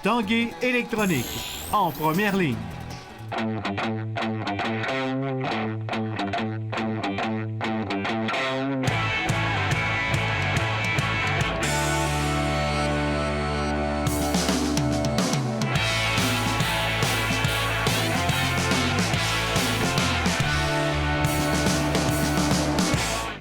Tanguay électronique, en première ligne.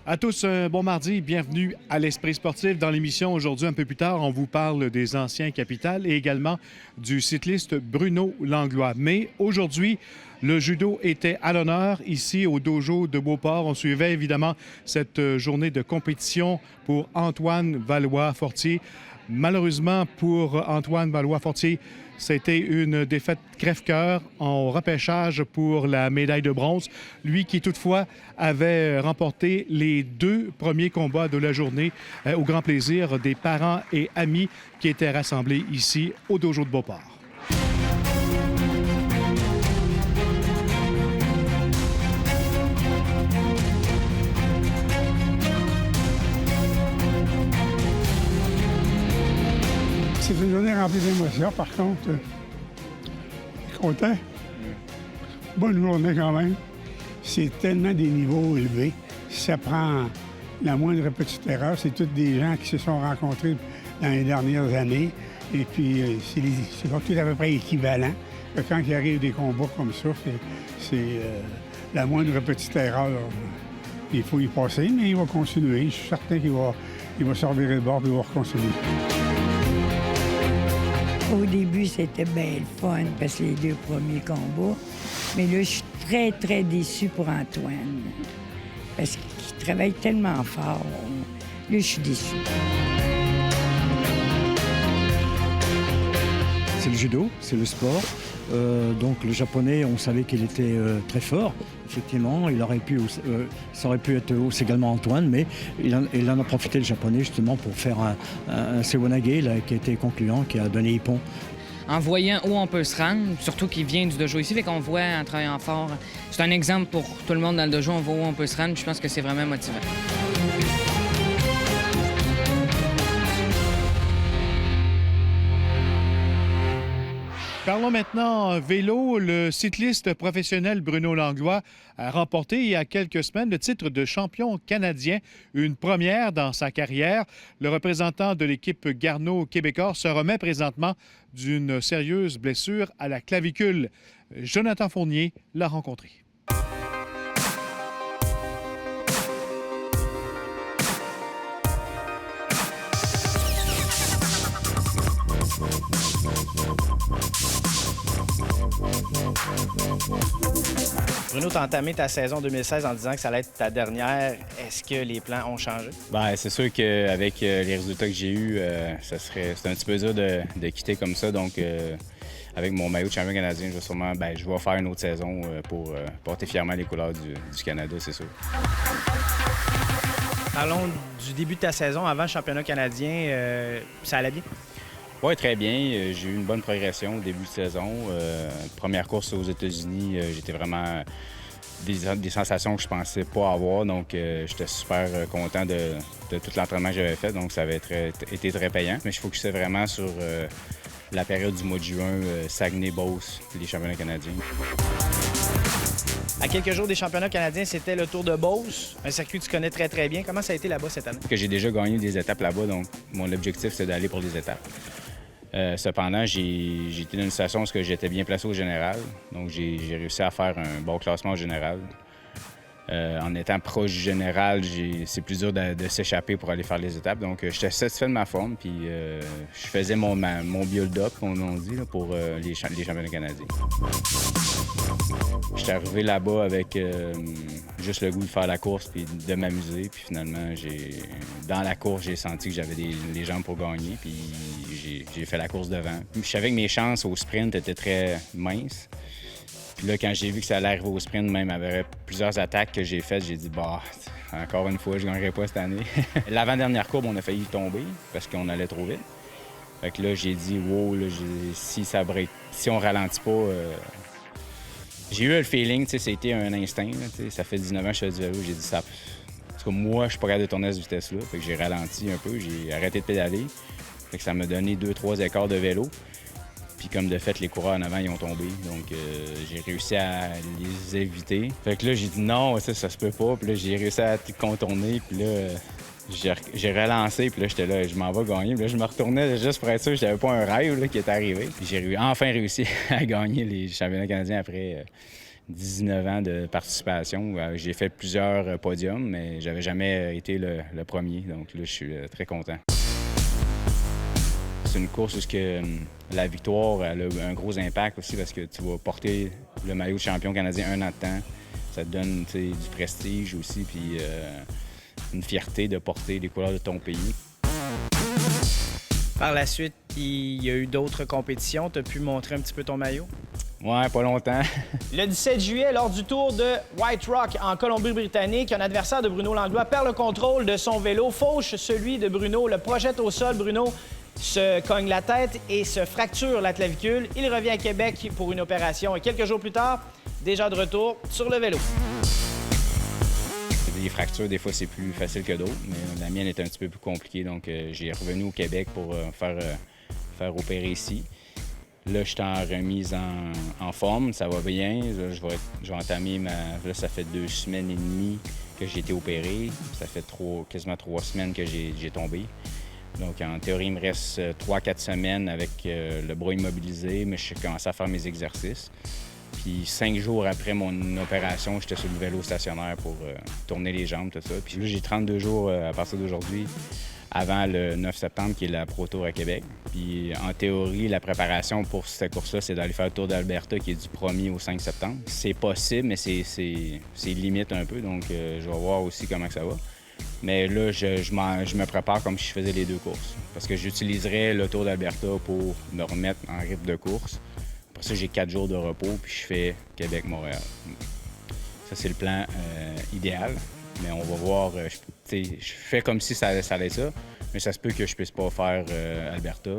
À tous, un bon mardi. Bienvenue à l'Esprit sportif. Dans l'émission aujourd'hui, un peu plus tard, on vous parle des anciens Capitals et également du cycliste Bruno Langlois. Mais aujourd'hui, le judo était à l'honneur ici au dojo de Beauport. On suivait évidemment cette journée de compétition pour Antoine Valois-Fortier. Malheureusement pour Antoine Valois-Fortier, c'était une défaite crève-cœur en repêchage pour la médaille de bronze. Lui qui, toutefois, avait remporté les 2 premiers combats de la journée au grand plaisir des parents et amis qui étaient rassemblés ici au dojo de Beauport. C'est une journée remplie d'émotions, par contre. Je suis content. Bonne journée quand même. C'est tellement des niveaux élevés. Ça prend la moindre petite erreur. C'est tous des gens qui se sont rencontrés dans les dernières années. Et puis, c'est tout à peu près équivalent. Quand il arrive des combats comme ça, c'est la moindre petite erreur. Il faut y passer, mais il va continuer. Je suis certain qu'il va se revirer le bord et il va continuer. Au début, c'était bien le fun parce que les 2 premiers combats. Mais là, je suis très, très déçue pour Antoine. Parce qu'il travaille tellement fort. Là, je suis déçue. C'est le judo, c'est le sport. Donc le japonais, on savait qu'il était très fort. Effectivement, ça aurait pu être également Antoine, mais il en a profité, le japonais, justement, pour faire un Sewonage là, qui a été concluant, qui a donné Ippon. En voyant où on peut se rendre, surtout qu'il vient du dojo ici, fait qu'on voit en travaillant fort. C'est un exemple pour tout le monde dans le dojo, on voit où on peut se rendre, je pense que c'est vraiment motivant. Parlons maintenant vélo. Le cycliste professionnel Bruno Langlois a remporté il y a quelques semaines le titre de champion canadien, une première dans sa carrière. Le représentant de l'équipe Garneau québécois se remet présentement d'une sérieuse blessure à la clavicule. Jonathan Fournier l'a rencontré. Bruno, tu as entamé ta saison 2016 en disant que ça allait être ta dernière. Est-ce que les plans ont changé? Bien, c'est sûr qu'avec les résultats que j'ai eus, c'est un petit peu dur de quitter comme ça. Donc, avec mon maillot de champion canadien, je vais faire une autre saison pour porter fièrement les couleurs du Canada, c'est sûr. Parlons du début de ta saison avant le championnat canadien. Ça allait bien? Oui, très bien. J'ai eu une bonne progression au début de saison. Première course aux États-Unis, j'étais vraiment des sensations que je pensais pas avoir. Donc, j'étais super content de tout l'entraînement que j'avais fait. Donc, ça avait été très payant. Mais je focusais vraiment sur la période du mois de juin, Saguenay-Beauce, les championnats canadiens. À quelques jours des championnats canadiens, c'était le Tour de Beauce, un circuit que tu connais très, très bien. Comment ça a été là-bas cette année? J'ai déjà gagné des étapes là-bas, donc mon objectif, c'est d'aller pour les étapes. Cependant, j'ai été dans une situation où j'étais bien placé au général. Donc, j'ai réussi à faire un bon classement au général. En étant proche du général, c'est plus dur de s'échapper pour aller faire les étapes. Donc, j'étais satisfait de ma forme. Puis, je faisais mon build-up, comme on dit, là, pour les championnats canadiens. J'étais arrivé là-bas avec juste le goût de faire la course puis de m'amuser. Puis finalement, dans la course, j'ai senti que j'avais les jambes pour gagner. Puis j'ai fait la course devant. Je savais que mes chances au sprint étaient très minces. Puis là, quand j'ai vu que ça allait arriver au sprint, même avec plusieurs attaques que j'ai faites, j'ai dit, encore une fois, je ne gagnerai pas cette année. L'avant-dernière courbe, on a failli tomber parce qu'on allait trop vite. Fait que là, j'ai dit, wow, là, si on ralentit pas, j'ai eu le feeling, c'était un instinct. Là, ça fait 19 ans que je fais du vélo, j'ai dit ça. Parce que moi, je suis pas capable de tourner à cette vitesse-là. Fait que j'ai ralenti un peu, j'ai arrêté de pédaler. Fait que ça m'a donné 2-3 écarts de vélo. Puis comme de fait, les coureurs en avant, ils ont tombé. Donc, j'ai réussi à les éviter. Fait que là, j'ai dit non, ça se peut pas. Puis là, j'ai réussi à tout contourner. Puis là, j'ai relancé. Puis là, j'étais là, je m'en vais gagner. Puis là, je me retournais juste pour être sûr que j'avais pas un rêve là, qui était arrivé. Puis j'ai enfin réussi à gagner les championnats canadiens après 19 ans de participation. J'ai fait plusieurs podiums, mais j'avais jamais été le premier. Donc là, je suis très content. C'est une course où la victoire elle a un gros impact aussi parce que tu vas porter le maillot de champion canadien un an de temps. Ça te donne du prestige aussi, puis une fierté de porter les couleurs de ton pays. Par la suite, il y a eu d'autres compétitions. Tu as pu montrer un petit peu ton maillot? Ouais, pas longtemps. Le 17 juillet, lors du Tour de White Rock en Colombie-Britannique, un adversaire de Bruno Langlois perd le contrôle de son vélo, fauche celui de Bruno, le projette au sol. Bruno se cogne la tête et se fracture la clavicule. Il revient à Québec pour une opération et quelques jours plus tard, déjà de retour sur le vélo. Les fractures, des fois, c'est plus facile que d'autres, mais la mienne est un petit peu plus compliquée. Donc, j'ai revenu au Québec pour faire opérer ici. Là, je suis en remise en forme, ça va bien. Là, je vais entamer Là, ça fait 2 semaines et demie que j'ai été opéré. Ça fait quasiment 3 semaines que j'ai tombé. Donc, en théorie, il me reste 3-4 semaines avec le bras immobilisé, mais je commencé à faire mes exercices. Puis 5 jours après mon opération, j'étais sur le vélo stationnaire pour tourner les jambes, tout ça. Puis là, j'ai 32 jours à partir d'aujourd'hui avant le 9 septembre, qui est la Pro Tour à Québec. Puis en théorie, la préparation pour cette course-là, c'est d'aller faire le Tour d'Alberta, qui est du 1er au 5 septembre. C'est possible, mais c'est limite un peu, donc je vais voir aussi comment que ça va. Mais là, je me prépare comme si je faisais les 2 courses. Parce que j'utiliserai le Tour d'Alberta pour me remettre en rythme de course. Après ça, j'ai 4 jours de repos, puis je fais Québec-Montréal. Ça, c'est le plan idéal. Mais on va voir. Je fais comme si ça allait être ça, mais ça se peut que je puisse pas faire Alberta.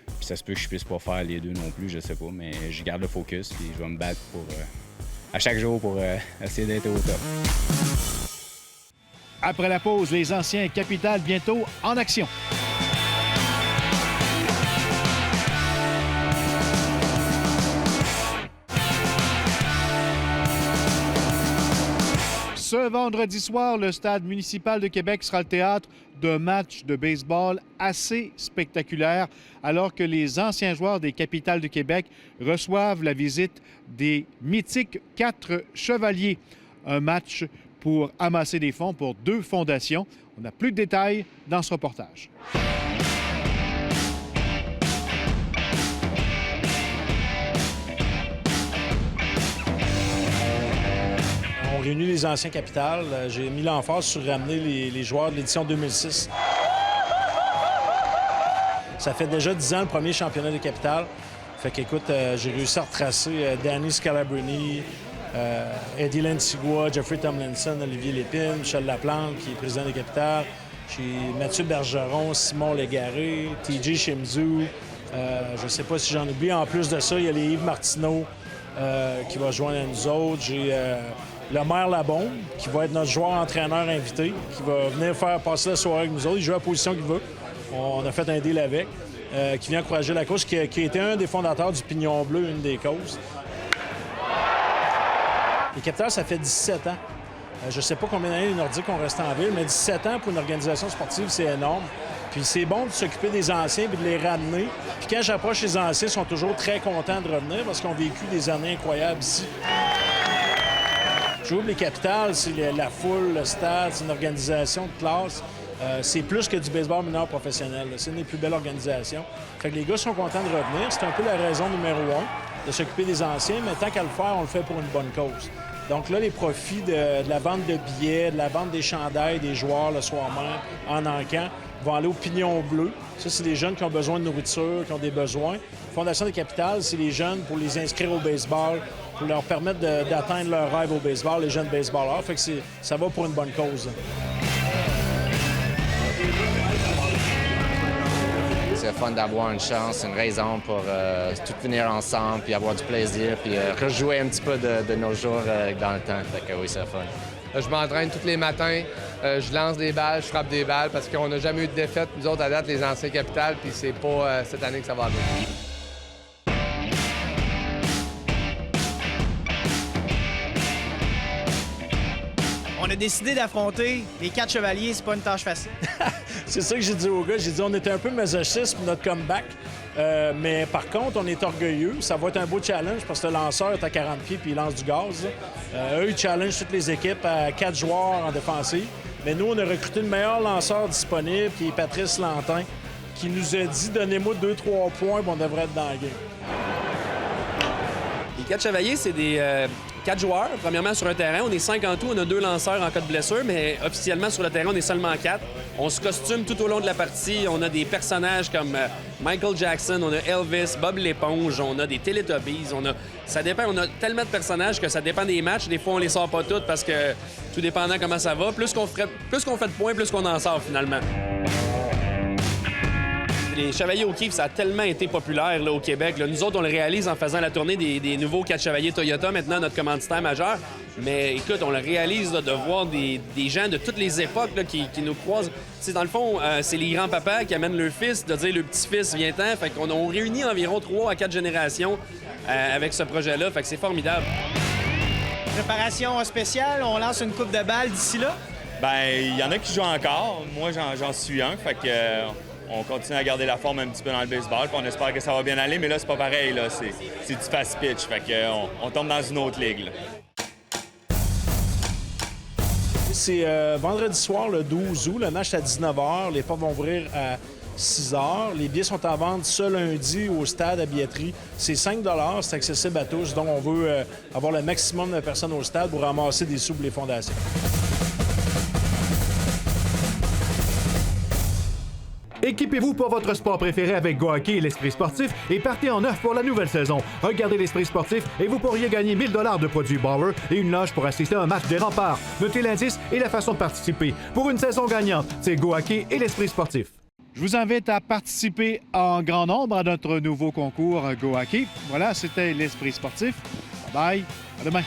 Puis ça se peut que je puisse pas faire les 2 non plus, je sais pas. Mais je garde le focus, puis je vais me battre à chaque jour pour essayer d'être au top. Après la pause, les anciens Capitals bientôt en action. Ce vendredi soir, le Stade municipal de Québec sera le théâtre d'un match de baseball assez spectaculaire, alors que les anciens joueurs des Capitals de Québec reçoivent la visite des mythiques 4 Chevaliers. Un match pour amasser des fonds pour 2 fondations. On n'a plus de détails dans ce reportage. On réunit les anciens Capitals. J'ai mis l'emphase sur ramener les joueurs de l'édition 2006. Ça fait déjà 10 ans le premier championnat des Capitals. Fait qu'écoute, j'ai réussi à retracer Danny Scalabrini, Eddie Lantigua, Jeffrey Tomlinson, Olivier Lépine, Michel Laplante, qui est président des Capitals. J'ai Mathieu Bergeron, Simon Légaré, TJ Shimzu. Je ne sais pas si j'en oublie. En plus de ça, il y a les Yves Martineau qui va joindre à nous autres. J'ai le maire Labombe, qui va être notre joueur-entraîneur invité, qui va venir faire passer la soirée avec nous autres. Il joue à la position qu'il veut. On a fait un deal avec. Qui vient encourager la course, qui a été un des fondateurs du Pignon Bleu, une des causes. Les Capitals, ça fait 17 ans. Je ne sais pas combien d'années les Nordiques ont resté en ville, mais 17 ans pour une organisation sportive, c'est énorme. Puis c'est bon de s'occuper des anciens et de les ramener. Puis quand j'approche les anciens, ils sont toujours très contents de revenir parce qu'ils ont vécu des années incroyables ici. Je trouve les Capitals, c'est la foule, le stade, c'est une organisation de classe. C'est plus que du baseball mineur professionnel. C'est une des plus belles organisations. Fait que les gars sont contents de revenir. C'est un peu la raison numéro 1, de s'occuper des anciens, mais tant qu'à le faire, on le fait pour une bonne cause. Donc là, les profits de la vente de billets, de la vente des chandails des joueurs le soir même, en encamp, vont aller au Pignon Bleu. Ça, c'est des jeunes qui ont besoin de nourriture, qui ont des besoins. Fondation des Capitals, c'est les jeunes pour les inscrire au baseball, pour leur permettre d'atteindre leur rêve au baseball, les jeunes baseballeurs. Fait que ça va pour une bonne cause. C'est fun d'avoir une chance, une raison pour tout venir ensemble, puis avoir du plaisir, puis rejouer un petit peu de nos jours dans le temps. Fait que oui, c'est fun. Je m'entraîne tous les matins, je lance des balles, je frappe des balles, parce qu'on n'a jamais eu de défaite, nous autres, à date, les anciens Capitals, puis c'est pas cette année que ça va arriver. On a décidé d'affronter les 4 chevaliers, c'est pas une tâche facile. C'est ça que j'ai dit aux gars. J'ai dit on était un peu masochistes pour notre comeback. Mais par contre, on est orgueilleux. Ça va être un beau challenge parce que le lanceur est à 40 pieds puis il lance du gaz. Eux, ils challengent toutes les équipes à 4 joueurs en défensive. Mais nous, on a recruté le meilleur lanceur disponible, qui est Patrice Lantin, qui nous a dit « Donnez-moi 2-3 points, puis on devrait être dans la game. » Les 4 chevaliers, c'est des 4 joueurs. Premièrement, sur un terrain, on est 5 en tout. On a 2 lanceurs en cas de blessure, mais officiellement, sur le terrain, on est seulement 4. On se costume tout au long de la partie. On a des personnages comme Michael Jackson, on a Elvis, Bob l'éponge, on a des Teletubbies. Ça dépend, on a tellement de personnages que ça dépend des matchs. Des fois, on les sort pas toutes parce que tout dépendant comment ça va. Plus qu'on fait de points, plus qu'on en sort finalement. Les Chevaliers O'Keeffe, ça a tellement été populaire là, au Québec. Là. Nous autres, on le réalise en faisant la tournée des nouveaux 4 Chevaliers Toyota, maintenant notre commanditaire majeur. Mais écoute, on le réalise là, de voir des gens de toutes les époques là, qui nous croisent. T'sais, dans le fond, c'est les grands-papas qui amènent leur fils, de dire le petit-fils vient-t'en. Fait qu'on réunit environ 3 à 4 générations avec ce projet-là. Fait que c'est formidable. Préparation spéciale, on lance une coupe de balles d'ici là? Bien, il y en a qui jouent encore. Moi, j'en suis un. Fait que... on continue à garder la forme un petit peu dans le baseball, puis on espère que ça va bien aller, mais là, c'est pas pareil, là. C'est du fast pitch, fait qu'on tombe dans une autre ligue, là. C'est vendredi soir, le 12 août. Le match est à 19h. Les portes vont ouvrir à 6h. Les billets sont à vendre ce lundi au stade à billetterie. C'est 5 $. C'est accessible à tous. Donc, on veut avoir le maximum de personnes au stade pour ramasser des sous pour les fondations. Équipez-vous pour votre sport préféré avec GoHockey et l'Esprit sportif et partez en neuf pour la nouvelle saison. Regardez l'Esprit sportif et vous pourriez gagner 1000 $ de produits Bauer et une loge pour assister à un match des Remparts. Notez l'indice et la façon de participer. Pour une saison gagnante, c'est GoHockey et l'Esprit sportif. Je vous invite à participer en grand nombre à notre nouveau concours GoHockey. Voilà, c'était l'Esprit sportif. Bye bye, à demain.